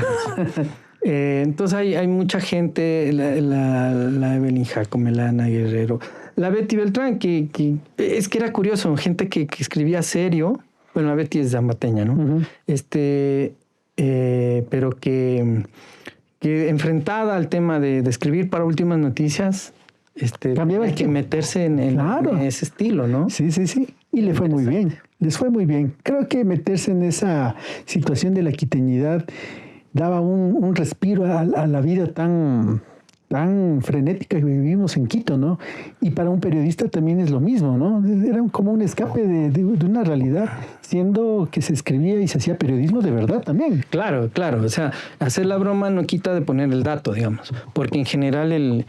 Entonces hay mucha gente, la Evelyn Jacomelana Guerrero, la Betty Beltrán, que es que era curioso, gente que escribía serio, bueno, la Betty es zambateña, ¿no? Uh-huh. Pero que enfrentada al tema de escribir para Últimas Noticias, hay que meterse en ese estilo, ¿no? Sí. Y le fue muy bien. Les fue muy bien. Creo que meterse en esa situación de la quiteñidad daba un respiro a la vida tan frenética que vivimos en Quito, ¿no? Y para un periodista también es lo mismo, ¿no? Era como un escape de una realidad, siendo que se escribía y se hacía periodismo de verdad también. Claro. O sea, hacer la broma no quita de poner el dato, digamos. Porque en general el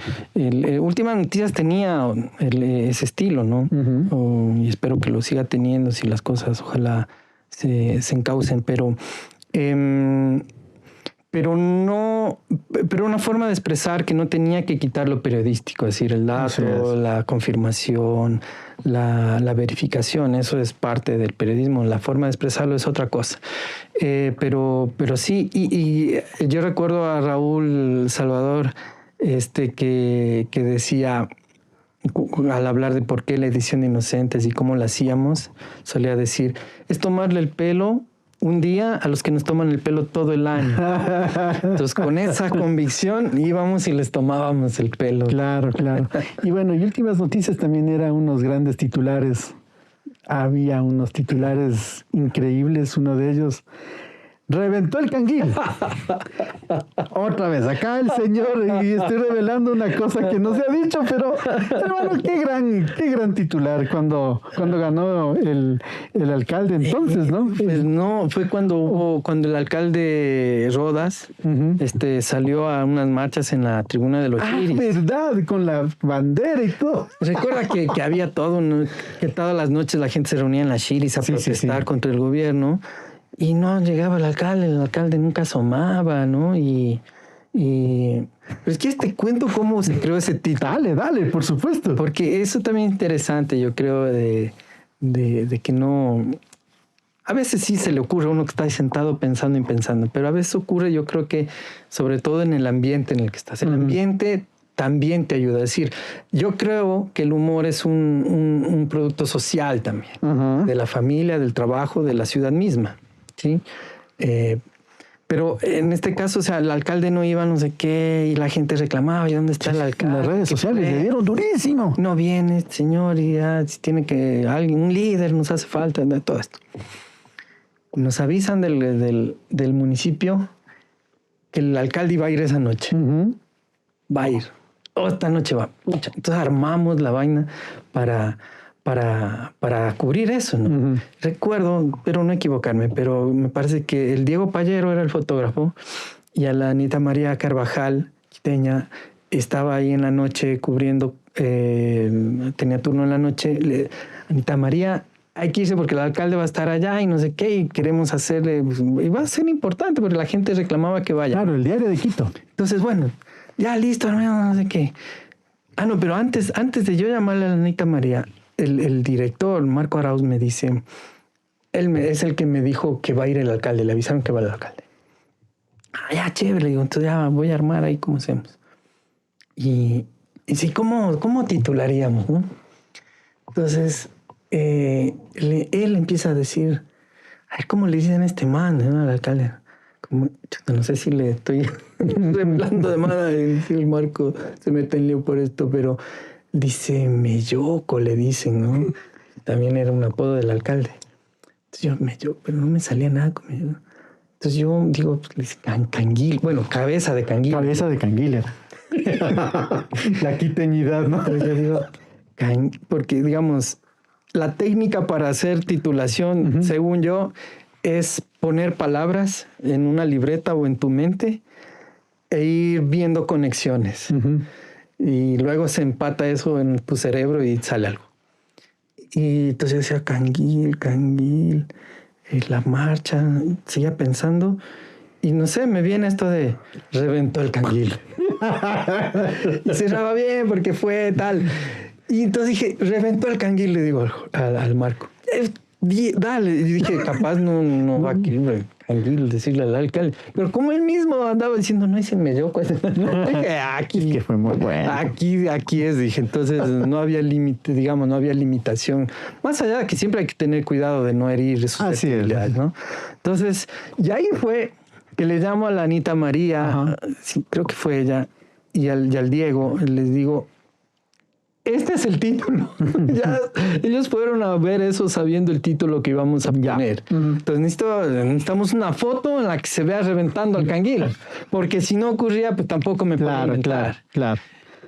Últimas Noticias tenía ese estilo, ¿no? Uh-huh. Y espero que lo siga teniendo si las cosas ojalá se encaucen, pero una forma de expresar que no tenía que quitar lo periodístico, es decir, el dato, la confirmación, la verificación, eso es parte del periodismo, la forma de expresarlo es otra cosa. Pero sí, y yo recuerdo a Raúl Salvador que decía, al hablar de por qué la edición de Inocentes y cómo la hacíamos, solía decir, es tomarle el pelo un día a los que nos toman el pelo todo el año. Entonces, con esa convicción íbamos y les tomábamos el pelo. Claro. Y bueno, y Últimas Noticias también eran unos grandes titulares. Había unos titulares increíbles. Uno de ellos, reventó el canguil. Otra vez, acá el señor, y estoy revelando una cosa que no se ha dicho, pero hermano, qué gran titular cuando ganó el alcalde entonces, ¿no? Pues no, fue cuando el alcalde Rodas uh-huh. Salió a unas marchas en la tribuna de los Chiris. Verdad, con la bandera y todo. Recuerda que había todo, ¿no? Que todas las noches la gente se reunía en las Chiris a protestar contra el gobierno. Y no llegaba el alcalde nunca asomaba, ¿no? Pero es que cuento cómo se creó ese título. Dale, por supuesto. Porque eso también es interesante, yo creo, de que no... A veces sí se le ocurre a uno que está ahí sentado pensando, pero a veces ocurre, yo creo que, sobre todo en el ambiente en el que estás. El ambiente también te ayuda. Es decir, yo creo que el humor es un producto social también, de la familia, del trabajo, de la ciudad misma. ¿Sí? Pero en este caso, o sea, el alcalde no iba no sé qué y la gente reclamaba, ¿y dónde está el alcalde? Las redes sociales le dieron durísimo. No viene este señor y ya si tiene que un líder nos hace falta, todo esto. Nos avisan del municipio que el alcalde iba a ir esa noche. Uh-huh. Va a ir. Esta noche va. Entonces armamos la vaina para cubrir eso, ¿no? Uh-huh. Recuerdo, pero no equivocarme, pero me parece que el Diego Pallero era el fotógrafo y a la Anita María Carvajal, quiteña, estaba ahí en la noche cubriendo, tenía turno en la noche. Anita María, hay que irse porque el alcalde va a estar allá y no sé qué, y queremos hacerle, y va a ser importante porque la gente reclamaba que vaya. Claro, el diario de Quito. Entonces, bueno, ya listo, no sé qué. No, pero antes de yo llamarle a la Anita María, el director, Marco Arauz, me dice, es el que me dijo que va a ir el alcalde, le avisaron que va el alcalde. Ya, chévere, le digo, entonces ya voy a armar ahí cómo hacemos. Y sí, ¿cómo titularíamos, no? Entonces, él empieza a decir, ay, ¿cómo le dicen a este man, ¿no? Al alcalde? No sé si le estoy reemplando de mano, si el Marco se mete en lío por esto, pero dice Melloco, le dicen, ¿no? También era un apodo del alcalde. Entonces yo, pero no me salía nada con Melloco. Entonces yo digo, pues, canguil, bueno, cabeza de canguil. Cabeza de canguil era. La quiteñidad, ¿no? Entonces yo digo, porque digamos, la técnica para hacer titulación, uh-huh. según yo, es poner palabras en una libreta o en tu mente e ir viendo conexiones. Y luego se empata eso en tu cerebro y sale algo. Y entonces yo decía, Canguil, la marcha, seguía pensando. Y no sé, me viene esto de reventó el canguil. Y cerraba bien porque fue tal. Y entonces dije, reventó el canguil, le digo al Marco. Dale. Y dije, capaz no va a querer canguil decirle al alcalde. Pero como él mismo andaba diciendo, no, ese me dio cuenta. Dije, aquí. Que fue muy bueno. Aquí es, dije. Entonces no había límite, digamos, no había limitación. Más allá de que siempre hay que tener cuidado de no herir susceptibilidades, ¿no? Entonces, y ahí fue que le llamo a la Anita María, sí, creo que fue ella, y al Diego, les digo, este es el título. Ya, ellos fueron a ver eso sabiendo el título que íbamos a poner. Entonces necesitamos una foto en la que se vea reventando al canguil, porque si no ocurría, pues tampoco me podía inventar. Claro.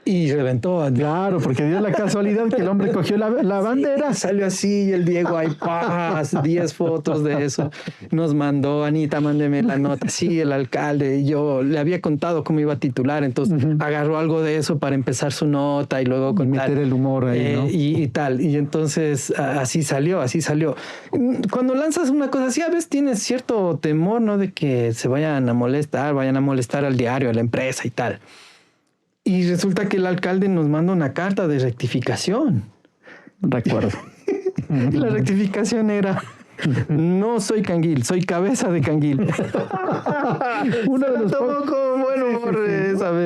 Y reventó. Claro, porque dio la casualidad que el hombre cogió la bandera. Sí, salió así y el Diego ahí, 10 fotos de eso. Nos mandó, Anita, mándeme la nota. Sí, el alcalde. Y yo le había contado cómo iba a titular, entonces agarró algo de eso para empezar su nota y luego contar. Meter el humor ahí, ¿no? Y tal. Y entonces así salió. Cuando lanzas una cosa así, a veces tienes cierto temor, ¿no? De que se vayan a molestar al diario, a la empresa y tal. Y resulta que el alcalde nos manda una carta de rectificación. Recuerdo. La rectificación era, no soy canguil, soy cabeza de canguil. Uno de los con buen humor.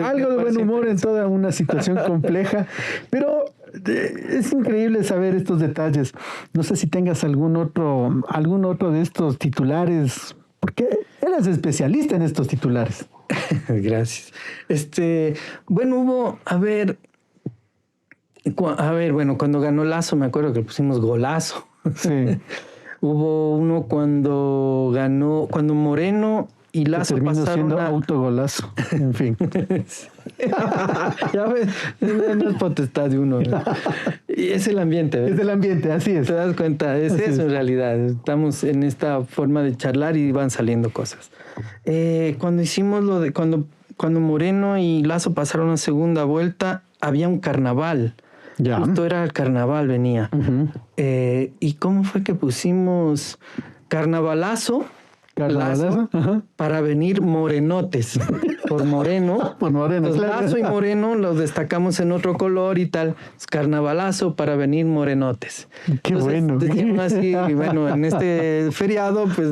Algo de buen humor en toda una situación compleja. Pero es increíble saber estos detalles. No sé si tengas algún otro de estos titulares, porque eras especialista en estos titulares. Gracias. Bueno, cuando ganó Lazo, me acuerdo que le pusimos golazo. Sí. Hubo uno cuando Moreno y Lazo terminó pasaron siendo autogolazo. En fin. Ya ves, no es potestad de uno, ¿no? Y es el ambiente, ¿ves? Es el ambiente, así es. Te das cuenta, es eso en realidad. Estamos en esta forma de charlar y van saliendo cosas. Cuando hicimos cuando Moreno y Lazo pasaron a segunda vuelta, había un carnaval. Ya. Justo era el carnaval, venía. ¿Y cómo fue que pusimos carnavalazo? Lazo, para venir morenotes. Por Moreno. Entonces, claro. Lazo y Moreno los destacamos en otro color y tal. Carnavalazo para venir morenotes. Qué bueno. Así, y bueno, en este feriado, pues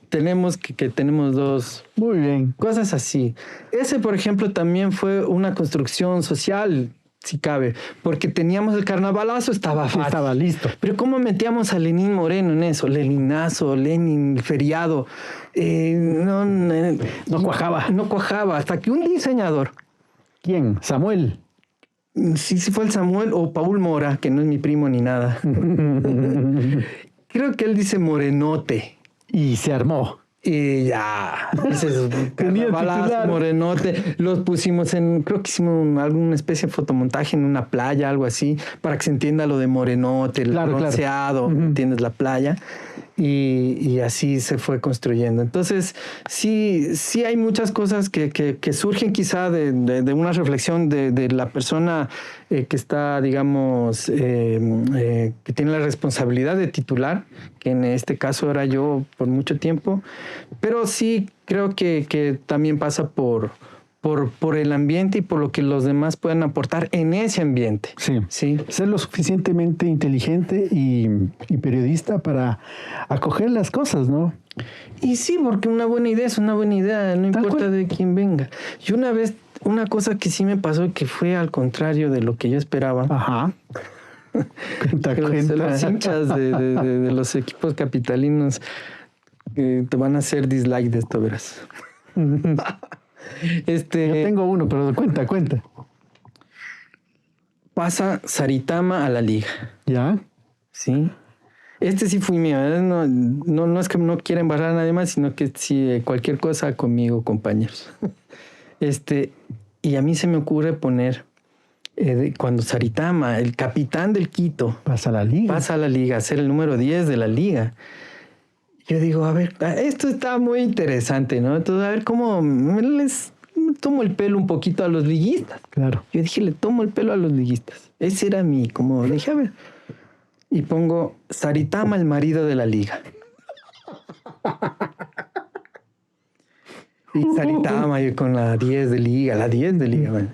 tenemos que tenemos dos. Muy bien. Cosas así. Ese, por ejemplo, también fue una construcción social, si cabe, porque teníamos el carnavalazo, estaba fácil. Estaba listo. Pero ¿cómo metíamos a Lenín Moreno en eso? Leninazo, Lenin, feriado. No cuajaba. No cuajaba, hasta que un diseñador. ¿Quién? Samuel. Sí, fue el Samuel o Paul Mora, que no es mi primo ni nada. Creo que él dice morenote. Y se armó. Y ya, carnavalazo, morenote, los pusimos creo que hicimos alguna especie de fotomontaje en una playa, algo así, para que se entienda lo de morenote, el bronceado, ¿entiendes? La playa. Y así se fue construyendo. Entonces, sí hay muchas cosas que surgen quizá de una reflexión de la persona que está, digamos, que tiene la responsabilidad de titular, que en este caso era yo por mucho tiempo, pero sí creo que también pasa por el ambiente y por lo que los demás pueden aportar en ese ambiente. Sí. Ser lo suficientemente inteligente y periodista para acoger las cosas, ¿no? Y sí, porque una buena idea es una buena idea, no importa de quién venga. Y una vez, una cosa que sí me pasó que fue al contrario de lo que yo esperaba. Ajá. Los hinchas de los equipos capitalinos te van a hacer dislike de esto, verás. Yo tengo uno, pero cuenta. Pasa Saritama a la liga. ¿Ya? Sí. Sí fui mío. No es que no quiera embarrar a nadie más, sino que si cualquier cosa conmigo, compañeros. Y a mí se me ocurre poner cuando Saritama, el capitán del Quito, pasa a la liga, a ser el número 10 de la liga. Yo digo, a ver, esto está muy interesante, ¿no? Entonces, a ver cómo les tomo el pelo un poquito a los liguistas. Claro. Yo dije, le tomo el pelo a los liguistas. Ese era mi, como dije, a ver. Y pongo Saritama, el marido de la liga. Y Saritama, yo con la 10 de liga, bueno.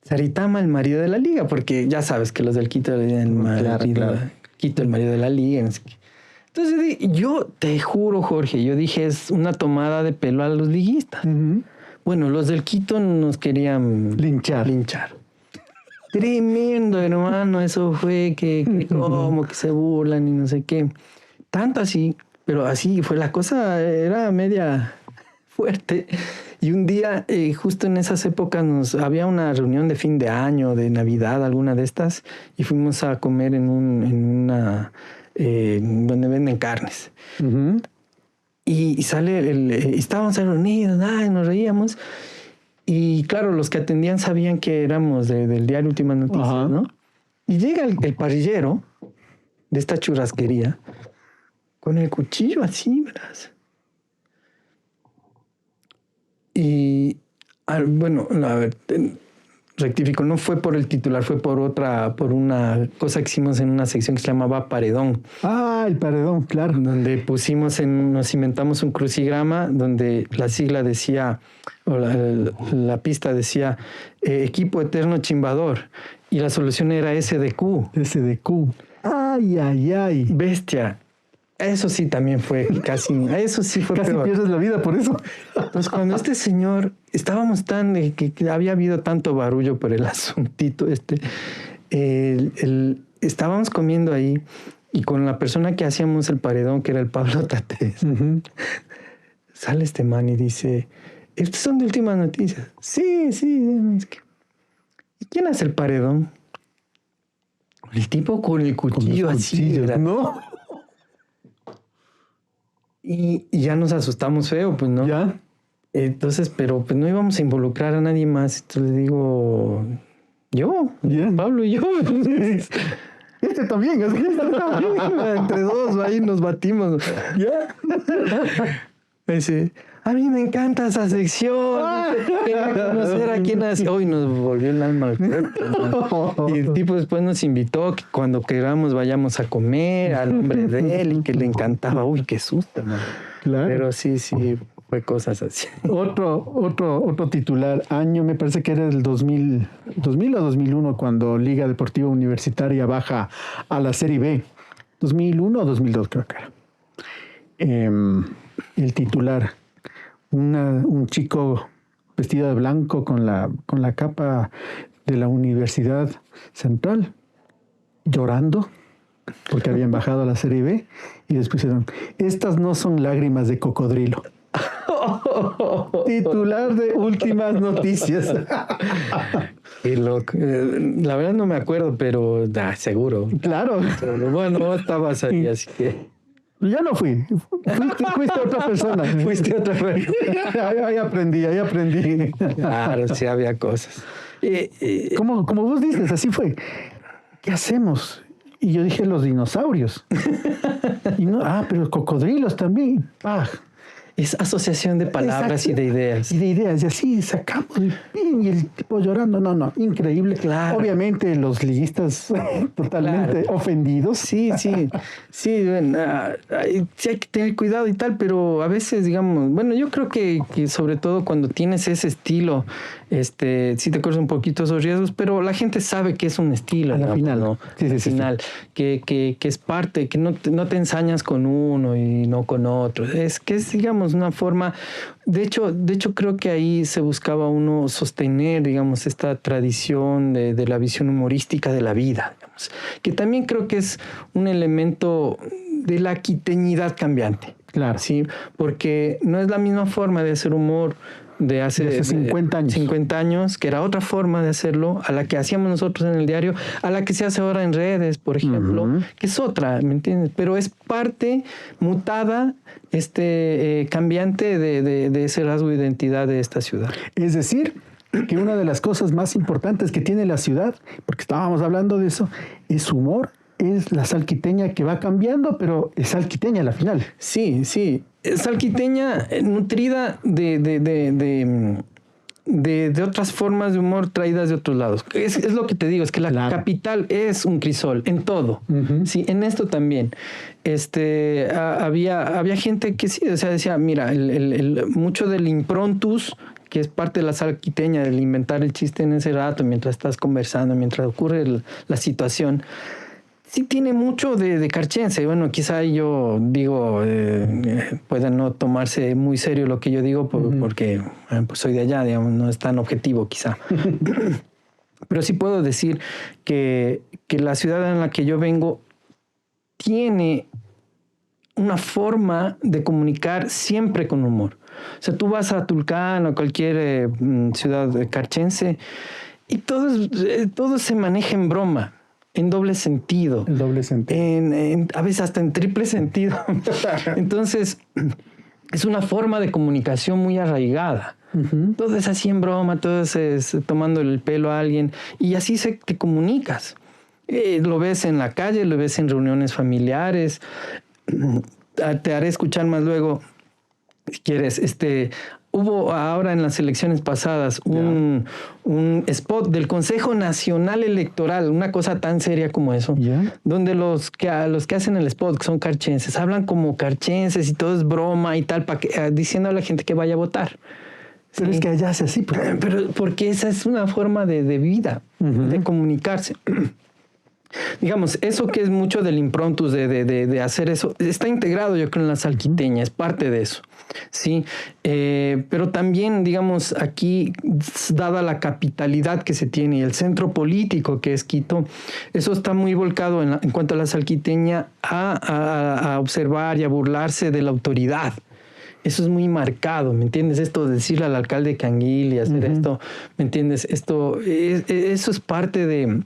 Saritama, el marido de la liga, porque ya sabes que los del Quito le dicen el marido, claro. Quito, el marido de la liga, no sé qué. Entonces yo te juro, Jorge, yo dije, es una tomada de pelo a los liguistas. Uh-huh. Bueno, los del Quito nos querían linchar. Tremendo, hermano, eso fue que como que se burlan y no sé qué. Tanto así, pero así fue la cosa, era media fuerte. Y un día, justo en esas épocas, había una reunión de fin de año, de Navidad, alguna de estas, y fuimos a comer en una donde venden carnes. Uh-huh. Y sale estábamos reunidos, nos reíamos. Y claro, los que atendían sabían que éramos del diario Últimas Noticias, uh-huh. ¿no? Y llega el parrillero de esta churrasquería con el cuchillo así, verás. Y bueno, a ver, rectifico, no fue por el titular, fue por una cosa que hicimos en una sección que se llamaba Paredón. Ah, el Paredón, claro. Donde nos inventamos un crucigrama donde la sigla decía, o la pista decía, equipo eterno chimbador. Y la solución era SDQ. SDQ. Ay, ay, ay. Bestia. Eso sí también fue casi casi peor. Pierdes la vida por eso. Entonces, cuando este señor, estábamos tan, que había habido tanto barullo por el asuntito estábamos comiendo ahí y con la persona que hacíamos el paredón, que era el Pablo Tatés, uh-huh. Sale este man y dice, ¿estos son de Últimas Noticias? Sí. ¿Y quién hace el paredón? El tipo con el cuchillo así. No. Y ya nos asustamos feo, pues, ¿no? Ya. Entonces, pero pues no íbamos a involucrar a nadie más. Entonces le digo, yo, yeah. Pablo y yo. Este también. Entre dos ahí nos batimos. Ya. Me dice, a mí me encanta esa sección. Quería conocer a quién hace. Hoy nos volvió el alma al cuerpo. Y el tipo después nos invitó que cuando queramos vayamos a comer al hombre de él y que le encantaba. Uy, qué susto, man. Claro. Pero sí, fue cosas así. Otro titular, año, me parece que era del 2000 o 2001, cuando Liga Deportiva Universitaria baja a la Serie B. 2001 o 2002 creo que era. El titular, un chico vestido de blanco con la capa de la Universidad Central, llorando porque habían bajado a la Serie B, y después dijeron, estas no son lágrimas de cocodrilo. Titular de Últimas Noticias. Qué loco. La verdad no me acuerdo, pero seguro. Claro. Pero, bueno, estabas ahí, así que... Ya no fui. Fuiste otra persona. Fuiste otra persona. Ahí aprendí. Claro, sí había cosas. Como vos dices, así fue. ¿Qué hacemos? Y yo dije, los dinosaurios. Y no, pero cocodrilos también. Es asociación de palabras. Exacto. Y de ideas. Y así sacamos. Y el tipo llorando. No, increíble. Claro. Obviamente los liguistas totalmente ofendidos. Sí, bueno, sí hay que tener cuidado y tal, pero a veces, digamos, bueno, yo creo que sobre todo cuando tienes ese estilo, sí te corres un poquito esos riesgos, pero la gente sabe que es un estilo. Al final, ¿no? Al final, que es parte, que no te ensañas con uno y no con otro. Es que es, digamos, una forma... De hecho, creo que ahí se buscaba uno sostener, digamos, esta tradición de la visión humorística de la vida, digamos, que también creo que es un elemento de la quiteñidad cambiante. Claro. Sí, porque no es la misma forma de hacer humor de hace 50 años. 50 años, que era otra forma de hacerlo, a la que hacíamos nosotros en el diario, a la que se hace ahora en redes, por ejemplo, uh-huh. Que es otra, ¿me entiendes? Pero es parte mutada, cambiante de ese rasgo de identidad de esta ciudad. Es decir, que una de las cosas más importantes que tiene la ciudad, porque estábamos hablando de eso, es humor es la salquiteña que va cambiando, pero es salquiteña a la final. Sí, sí. Salquiteña nutrida de otras formas de humor traídas de otros lados. Es lo que te digo, es que la capital es un crisol en todo. Sí, en esto también. Había gente que sí, o sea, decía, mira, mucho del improntus, que es parte de la salquiteña, del inventar el chiste en ese rato, mientras estás conversando, mientras ocurre la situación, sí tiene mucho de carchense. Bueno, quizá yo digo, pueda no tomarse muy serio lo que yo digo porque pues soy de allá, digamos, no es tan objetivo quizá. Pero sí puedo decir que la ciudad en la que yo vengo tiene una forma de comunicar siempre con humor. O sea, tú vas a Tulcán o cualquier ciudad carchense y todo se maneja en broma. En doble sentido. En doble sentido. A veces hasta en triple sentido. Entonces, es una forma de comunicación muy arraigada. Todo es así en broma, todo es tomando el pelo a alguien y así te comunicas. Lo ves en la calle, lo ves en reuniones familiares. Te haré escuchar más luego, si quieres, hubo ahora en las elecciones pasadas un spot del Consejo Nacional Electoral, una cosa tan seria como eso, donde los que hacen el spot, que son carchenses, hablan como carchenses y todo es broma y tal, diciendo a la gente que vaya a votar. Pero sí, es que allá es así. Pero porque esa es una forma de vida, de comunicarse. Digamos, eso que es mucho del improntus de hacer eso, está integrado yo creo en la salquiteña, es parte de eso, ¿sí? Pero también, digamos, aquí, dada la capitalidad que se tiene y el centro político que es Quito, eso está muy volcado en cuanto a la salquiteña a observar y a burlarse de la autoridad. Eso es muy marcado, ¿me entiendes? Esto de decirle al alcalde Canguil y hacer esto, ¿me entiendes? Eso es parte de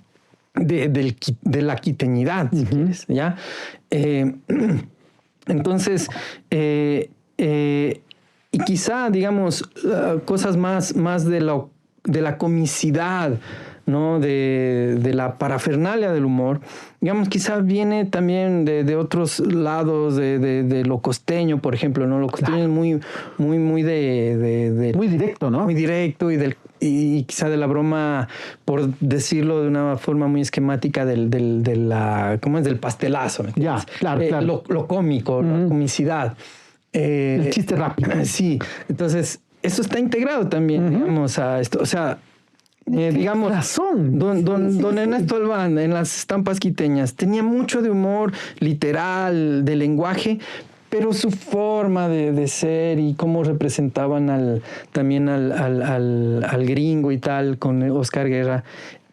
la quiteñidad, si quieres, ¿ya? Entonces, y quizá, digamos, cosas más de la comicidad, ¿no? De la parafernalia del humor, digamos, quizá viene también de otros lados, de lo costeño, por ejemplo, ¿no? Lo costeño es muy directo, ¿no? Muy directo y quizá de la broma, por decirlo de una forma muy esquemática, ¿cómo es? Del pastelazo. Ya, claro. Lo cómico, la comicidad. El chiste rápido. Sí, entonces, eso está integrado también, digamos, a esto. O sea, digamos, razón. Don Ernesto Albán, en las estampas quiteñas, tenía mucho de humor literal, de lenguaje, pero su forma de ser y cómo representaban también al gringo y tal, con Oscar Guerra,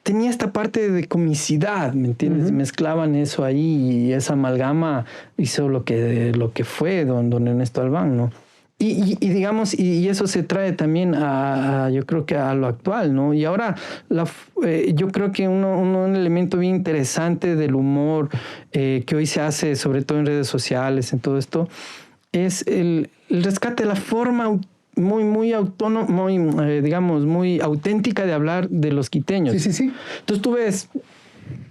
tenía esta parte de comicidad, ¿me entiendes? Mezclaban eso ahí y esa amalgama hizo lo que fue don Ernesto Albán, ¿no? Y digamos, y eso se trae también yo creo que a lo actual, ¿no? Y ahora yo creo que un elemento bien interesante del humor que hoy se hace, sobre todo en redes sociales, en todo esto, es el rescate de la forma muy autónoma, digamos, muy auténtica de hablar de los quiteños. Sí. Entonces tú ves,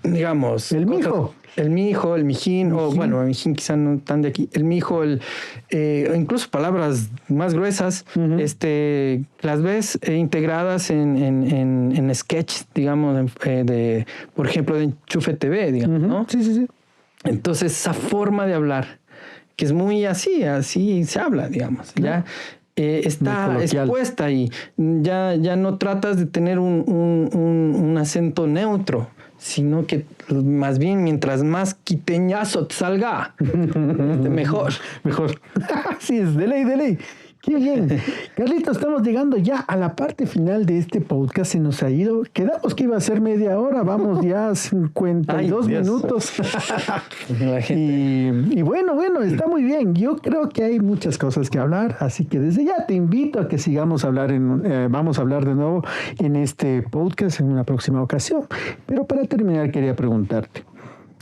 digamos... El mijo. El mijo, el mijín, o bueno, el mijín quizá no tan de aquí, el mijo, incluso palabras más gruesas, las ves integradas en sketch, digamos, por ejemplo, de Enchufe TV, digamos, ¿no? Sí. Entonces, esa forma de hablar, que es muy así se habla, digamos, ya está expuesta y ya no tratas de tener un acento neutro, sino que más bien mientras más quiteñazo te salga, mejor. Sí, es de ley. Qué bien. Carlitos, estamos llegando ya a la parte final de este podcast. Se nos ha ido. Quedamos que iba a ser media hora. Vamos ya a 52 minutos. Y bueno, está muy bien. Yo creo que hay muchas cosas que hablar. Así que desde ya te invito a que sigamos vamos a hablar de nuevo en este podcast en una próxima ocasión. Pero para terminar, quería preguntarte,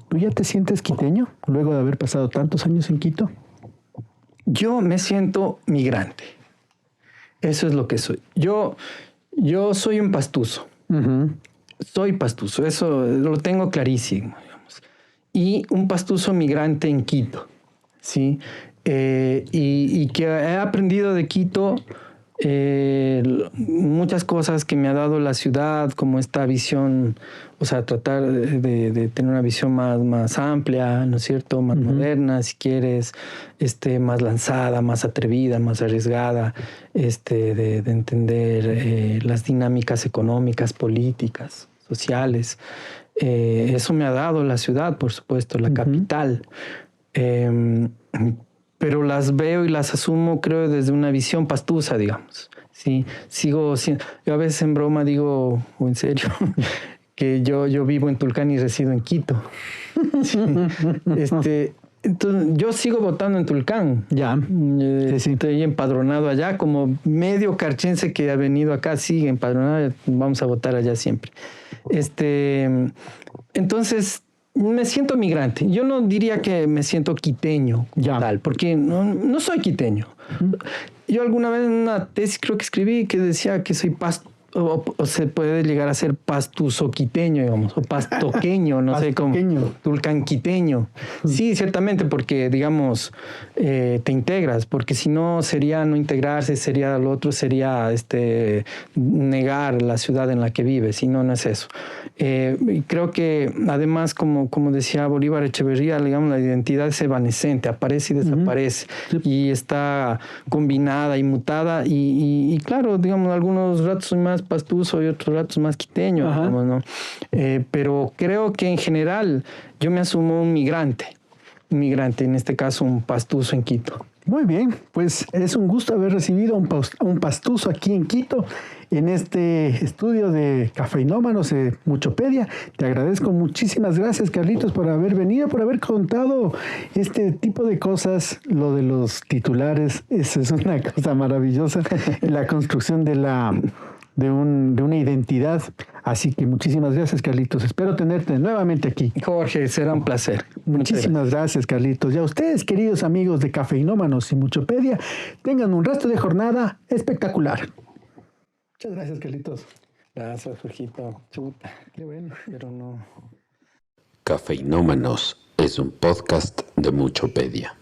¿tú ya te sientes quiteño luego de haber pasado tantos años en Quito? Yo me siento migrante. Eso es lo que soy. Yo soy un pastuso. Soy pastuso. Eso lo tengo clarísimo, digamos. y un pastuso migrante en Quito, ¿sí? Y que he aprendido de Quito muchas cosas que me ha dado la ciudad, como esta visión, o sea, tratar de tener una visión más amplia, ¿no es cierto? Más moderna, si quieres, más lanzada, más atrevida, más arriesgada, de entender las dinámicas económicas, políticas, sociales. Eso me ha dado la ciudad, por supuesto, la capital. Pero las veo y las asumo, creo, desde una visión pastusa, digamos. Sí, yo a veces en broma digo, o en serio, que yo vivo en Tulcán y resido en Quito. Sí. Entonces, yo sigo votando en Tulcán. Ya. Sí. Estoy empadronado allá, como medio carchense que ha venido acá, sigue empadronado, vamos a votar allá siempre. Entonces, me siento migrante. Yo no diría que me siento quiteño, tal, porque no soy quiteño. Yo alguna vez en una tesis creo que escribí que decía que soy o se puede llegar a ser pastuso-quiteño, digamos, o pastoqueño, no sé cómo. Tulcanquiteño. Sí, ciertamente, porque, digamos, te integras, porque si no sería no integrarse, sería lo otro, sería negar la ciudad en la que vives, y no es eso. Creo que, además, como decía Bolívar Echeverría, digamos, la identidad es evanescente, aparece y desaparece, y está combinada y mutada, y claro, digamos, algunos ratos soy más pastuso y otros ratos más quiteño, digamos, ¿no? Pero creo que en general yo me asumo un migrante, en este caso un pastuso en Quito. Muy bien, pues es un gusto haber recibido a un pastuso aquí en Quito, en este estudio de Cafeinómanos de Muchopedia. Te agradezco muchísimas gracias, Carlitos, por haber venido, por haber contado este tipo de cosas. Lo de los titulares, eso es una cosa maravillosa, la construcción de una identidad. Así que muchísimas gracias, Carlitos. Espero tenerte nuevamente aquí. Jorge, será un placer. Muchísimas gracias, Carlitos. Y a ustedes, queridos amigos de Cafeinómanos y Muchopedia, tengan un resto de jornada espectacular. Muchas gracias, Carlitos. Gracias, Jorgito. Chuta, qué bueno. Pero no. Cafeinómanos es un podcast de Muchopedia.